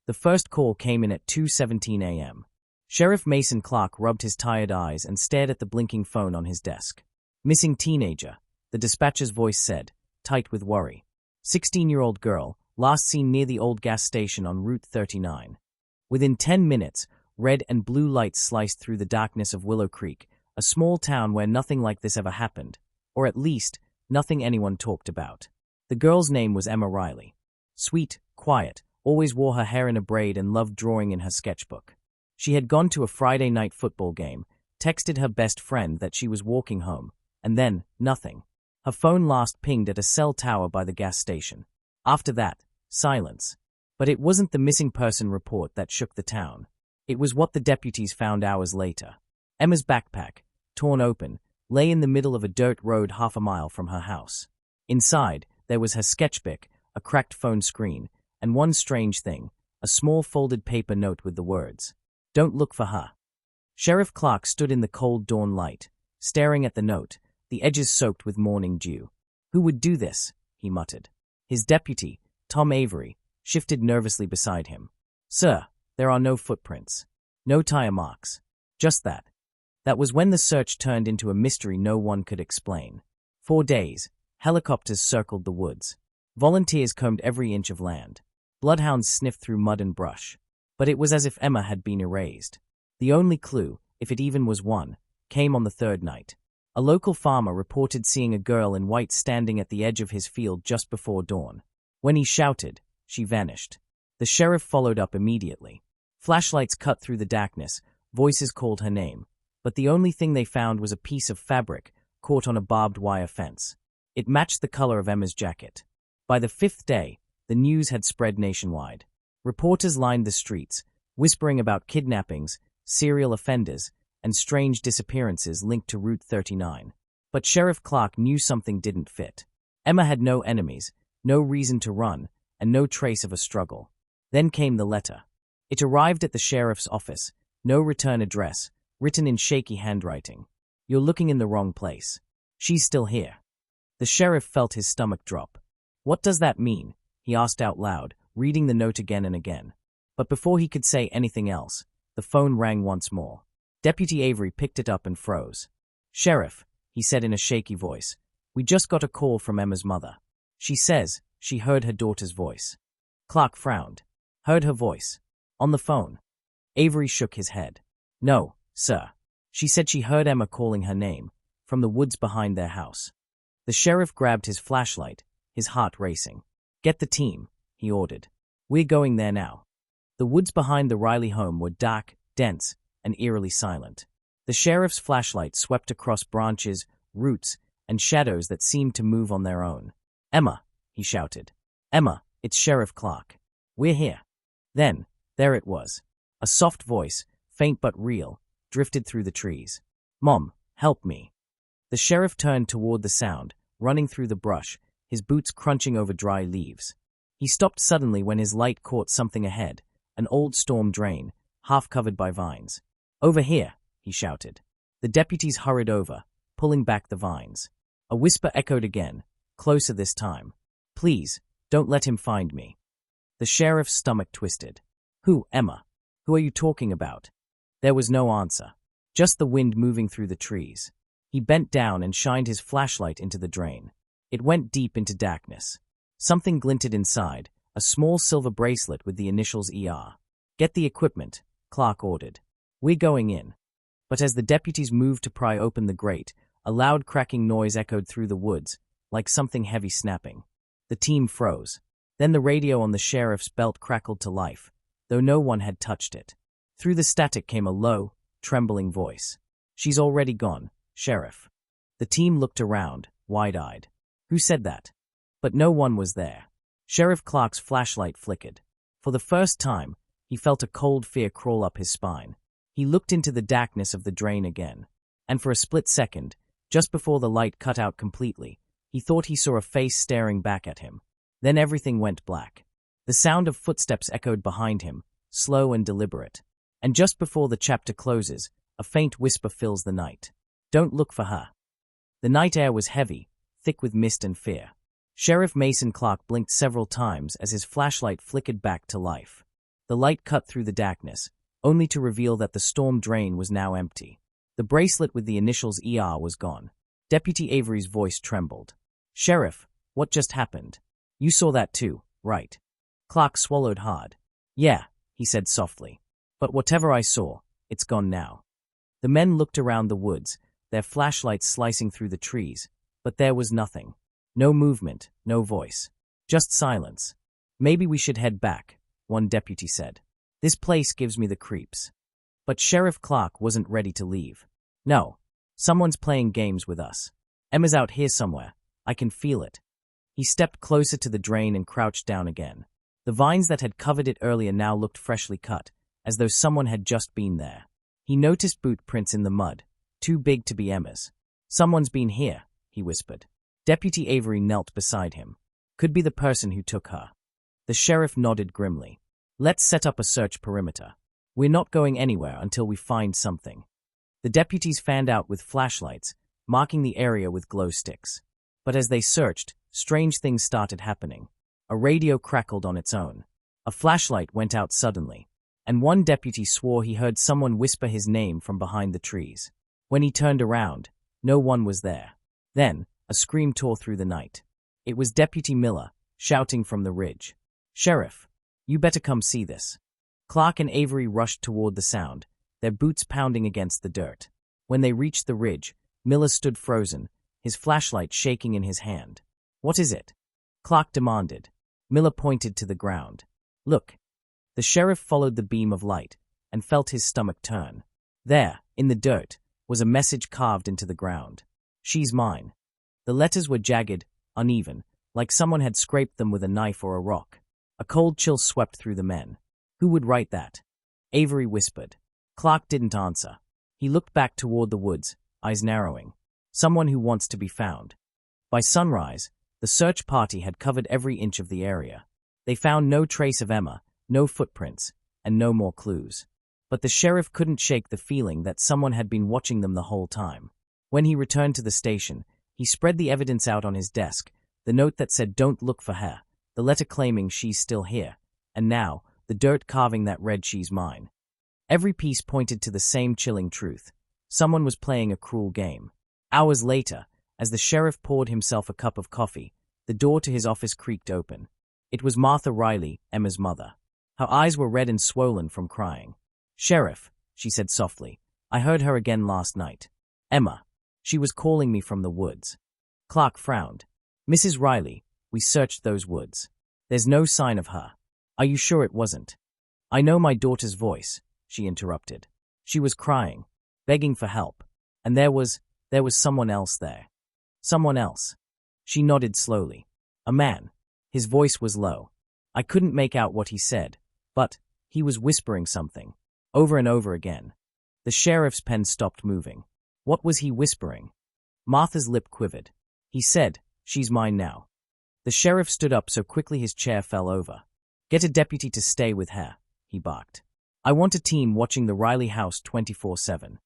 The first call came in at 2:17 a.m. Sheriff Mason Clark rubbed his tired eyes and stared at the blinking phone on his desk. Missing teenager, the dispatcher's voice said, tight with worry. 16-year-old girl, last seen near the old gas station on Route 39. Within 10 minutes, red and blue lights sliced through the darkness of Willow Creek, a small town where nothing like this ever happened, or at least, nothing anyone talked about. The girl's name was Emma Riley. Sweet, quiet, always wore her hair in a braid and loved drawing in her sketchbook. She had gone to a Friday night football game, texted her best friend that she was walking home, and then, nothing. Her phone last pinged at a cell tower by the gas station. After that, silence. But it wasn't the missing person report that shook the town. It was what the deputies found hours later. Emma's backpack, torn open, lay in the middle of a dirt road half a mile from her house. Inside, there was her sketchbook, a cracked phone screen, and one strange thing, a small folded paper note with the words, "Don't look for her." Sheriff Clark stood in the cold dawn light, staring at the note, the edges soaked with morning dew. "Who would do this?" he muttered. His deputy, Tom Avery, shifted nervously beside him. "Sir, there are no footprints. No tire marks. Just that." That was when the search turned into a mystery no one could explain. For days, helicopters circled the woods. Volunteers combed every inch of land. Bloodhounds sniffed through mud and brush. But it was as if Emma had been erased. The only clue, if it even was one, came on the third night. A local farmer reported seeing a girl in white standing at the edge of his field just before dawn. When he shouted, she vanished. The sheriff followed up immediately. Flashlights cut through the darkness, voices called her name, but the only thing they found was a piece of fabric caught on a barbed wire fence. It matched the color of Emma's jacket. By the fifth day, the news had spread nationwide. Reporters lined the streets, whispering about kidnappings, serial offenders, and strange disappearances linked to Route 39. But Sheriff Clark knew something didn't fit. Emma had no enemies, no reason to run, and no trace of a struggle. Then came the letter. It arrived at the sheriff's office, no return address, written in shaky handwriting. "You're looking in the wrong place. She's still here." The sheriff felt his stomach drop. "What does that mean?" he asked out loud, reading the note again and again. But before he could say anything else, the phone rang once more. Deputy Avery picked it up and froze. "Sheriff," he said in a shaky voice, "we just got a call from Emma's mother. She says she heard her daughter's voice." Clark frowned. "Heard her voice? On the phone?" Avery shook his head. "No, sir. She said she heard Emma calling her name, from the woods behind their house." The sheriff grabbed his flashlight, his heart racing. "Get the team," he ordered. "We're going there now." The woods behind the Riley home were dark, dense, and eerily silent. The sheriff's flashlight swept across branches, roots, and shadows that seemed to move on their own. "Emma," he shouted. "Emma, it's Sheriff Clark. We're here." Then, there it was. A soft voice, faint but real, drifted through the trees. "Mom, help me." The sheriff turned toward the sound, running through the brush, his boots crunching over dry leaves. He stopped suddenly when his light caught something ahead, an old storm drain, half covered by vines. "Over here," he shouted. The deputies hurried over, pulling back the vines. A whisper echoed again, closer this time. "Please, don't let him find me." The sheriff's stomach twisted. "Who, Emma? Who are you talking about?" There was no answer, just the wind moving through the trees. He bent down and shined his flashlight into the drain. It went deep into darkness. Something glinted inside, a small silver bracelet with the initials ER. "Get the equipment," Clark ordered. "We're going in." But as the deputies moved to pry open the grate, a loud cracking noise echoed through the woods, like something heavy snapping. The team froze. Then the radio on the sheriff's belt crackled to life, though no one had touched it. Through the static came a low, trembling voice. "She's already gone, Sheriff." The team looked around, wide-eyed. Who said that? But no one was there. Sheriff Clark's flashlight flickered. For the first time, he felt a cold fear crawl up his spine. He looked into the darkness of the drain again, and for a split second, just before the light cut out completely, he thought he saw a face staring back at him. Then everything went black. The sound of footsteps echoed behind him, slow and deliberate. And just before the chapter closes, a faint whisper fills the night. "Don't look for her." The night air was heavy, thick with mist and fear. Sheriff Mason Clark blinked several times as his flashlight flickered back to life. The light cut through the darkness, only to reveal that the storm drain was now empty. The bracelet with the initials ER was gone. Deputy Avery's voice trembled. "Sheriff, what just happened? You saw that too, right?" Clark swallowed hard. "Yeah," he said softly. "But whatever I saw, it's gone now." The men looked around the woods, their flashlights slicing through the trees, but there was nothing. No movement, no voice. Just silence. "Maybe we should head back," one deputy said. "This place gives me the creeps." But Sheriff Clark wasn't ready to leave. "No. Someone's playing games with us. Emma's out here somewhere. I can feel it." He stepped closer to the drain and crouched down again. The vines that had covered it earlier now looked freshly cut, as though someone had just been there. He noticed boot prints in the mud, too big to be Emma's. "Someone's been here," he whispered. Deputy Avery knelt beside him. "Could be the person who took her." The sheriff nodded grimly. "Let's set up a search perimeter. We're not going anywhere until we find something." The deputies fanned out with flashlights, marking the area with glow sticks. But as they searched, strange things started happening. A radio crackled on its own. A flashlight went out suddenly, and one deputy swore he heard someone whisper his name from behind the trees. When he turned around, no one was there. Then, a scream tore through the night. It was Deputy Miller, shouting from the ridge. "Sheriff, you better come see this." Clark and Avery rushed toward the sound, their boots pounding against the dirt. When they reached the ridge, Miller stood frozen, his flashlight shaking in his hand. "What is it?" Clark demanded. Miller pointed to the ground. "Look." The sheriff followed the beam of light and felt his stomach turn. There, in the dirt, was a message carved into the ground. "She's mine." The letters were jagged, uneven, like someone had scraped them with a knife or a rock. A cold chill swept through the men. "Who would write that?" Avery whispered. Clark didn't answer. He looked back toward the woods, eyes narrowing. "Someone who wants to be found." By sunrise, the search party had covered every inch of the area. They found no trace of Emma, no footprints, and no more clues. But the sheriff couldn't shake the feeling that someone had been watching them the whole time. When he returned to the station, he spread the evidence out on his desk, the note that said "Don't look for her," the letter claiming "She's still here," and now, the dirt carving that read "She's mine." Every piece pointed to the same chilling truth. Someone was playing a cruel game. Hours later, as the sheriff poured himself a cup of coffee, the door to his office creaked open. It was Martha Riley, Emma's mother. Her eyes were red and swollen from crying. "Sheriff," she said softly, "I heard her again last night. Emma. She was calling me from the woods." Clark frowned. "Mrs. Riley, we searched those woods. There's no sign of her. Are you sure it wasn't?" "I know my daughter's voice," she interrupted. "She was crying, begging for help. And there was someone else there." "Someone else?" She nodded slowly. "A man." His voice was low. I couldn't make out what he said, but he was whispering something, over and over again. The sheriff's pen stopped moving. What was he whispering? Martha's lip quivered. He said, "She's mine now." The sheriff stood up so quickly his chair fell over. "Get a deputy to stay with her," he barked. "I want a team watching the Riley house 24/7.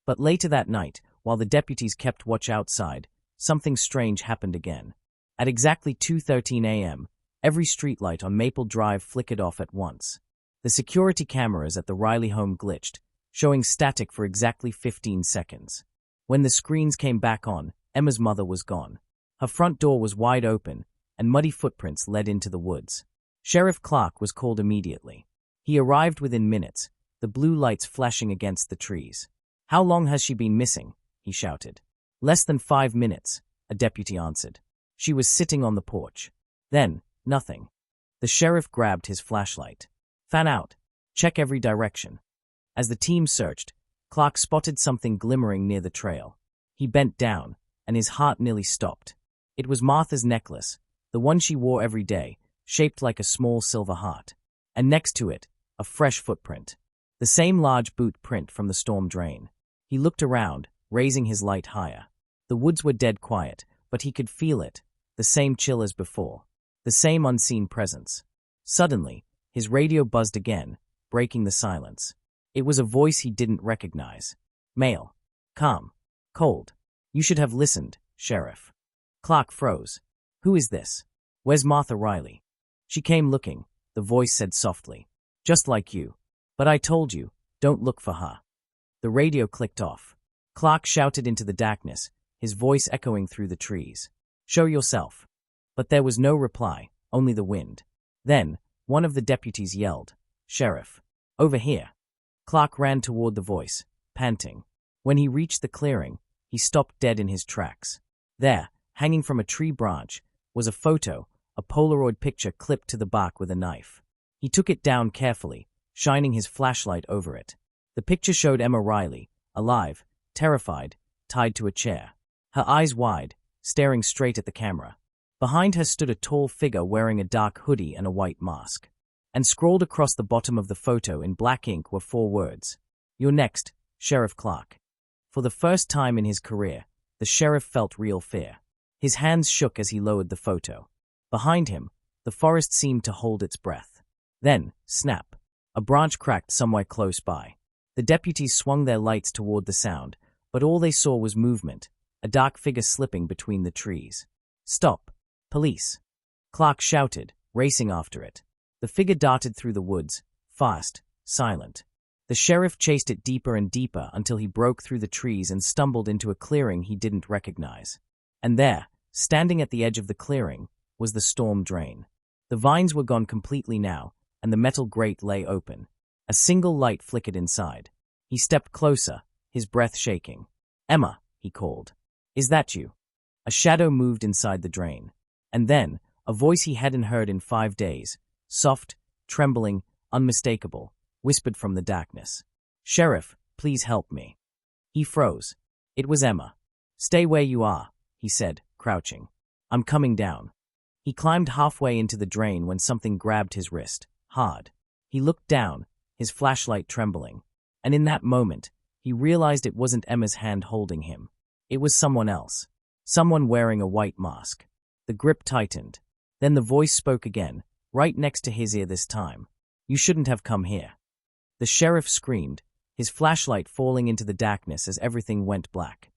But later that night, while the deputies kept watch outside, something strange happened again. At exactly 2:13 a.m., every streetlight on Maple Drive flickered off at once. The security cameras at the Riley home glitched, showing static for exactly 15 seconds. When the screens came back on, Emma's mother was gone. Her front door was wide open, and muddy footprints led into the woods. Sheriff Clark was called immediately. He arrived within minutes, the blue lights flashing against the trees. "How long has she been missing?" he shouted. "Less than 5 minutes," a deputy answered. "She was sitting on the porch. Then, nothing." The sheriff grabbed his flashlight. "Fan out. Check every direction." As the team searched, Clark spotted something glimmering near the trail. He bent down, and his heart nearly stopped. It was Martha's necklace, the one she wore every day, shaped like a small silver heart. And next to it, a fresh footprint. The same large boot print from the storm drain. He looked around, raising his light higher. The woods were dead quiet, but he could feel it, the same chill as before, the same unseen presence. Suddenly, his radio buzzed again, breaking the silence. It was a voice he didn't recognize. Male. Calm. Cold. "You should have listened, Sheriff." Clark froze. "Who is this? Where's Martha Riley?" "She came looking," the voice said softly. Just like you. But I told you, don't look for her. The radio clicked off. Clark shouted into the darkness, his voice echoing through the trees. Show yourself. But there was no reply, only the wind. Then, one of the deputies yelled, Sheriff. Over here. Clark ran toward the voice, panting. When he reached the clearing, he stopped dead in his tracks. There, hanging from a tree branch, was a photo, a Polaroid picture clipped to the bark with a knife. He took it down carefully, shining his flashlight over it. The picture showed Emma Riley, alive, terrified, tied to a chair. Her eyes wide, staring straight at the camera. Behind her stood a tall figure wearing a dark hoodie and a white mask. And scrawled across the bottom of the photo in black ink were 4 words. You're next, Sheriff Clark. For the first time in his career, the sheriff felt real fear. His hands shook as he lowered the photo. Behind him, the forest seemed to hold its breath. Then, snap. A branch cracked somewhere close by. The deputies swung their lights toward the sound, but all they saw was movement, a dark figure slipping between the trees. Stop. Police. Clark shouted, racing after it. The figure darted through the woods, fast, silent. The sheriff chased it deeper and deeper until he broke through the trees and stumbled into a clearing he didn't recognize. And there, standing at the edge of the clearing, was the storm drain. The vines were gone completely now, and the metal grate lay open. A single light flickered inside. He stepped closer, his breath shaking. Emma, he called. Is that you? A shadow moved inside the drain. And then, a voice he hadn't heard in 5 days, soft, trembling, unmistakable, whispered from the darkness. Sheriff, please help me. He froze. It was Emma. Stay where you are, he said, crouching. I'm coming down. He climbed halfway into the drain when something grabbed his wrist, hard. He looked down, his flashlight trembling. And in that moment, he realized it wasn't Emma's hand holding him. It was someone else. Someone wearing a white mask. The grip tightened. Then the voice spoke again, right next to his ear this time. You shouldn't have come here. The sheriff screamed, his flashlight falling into the darkness as everything went black.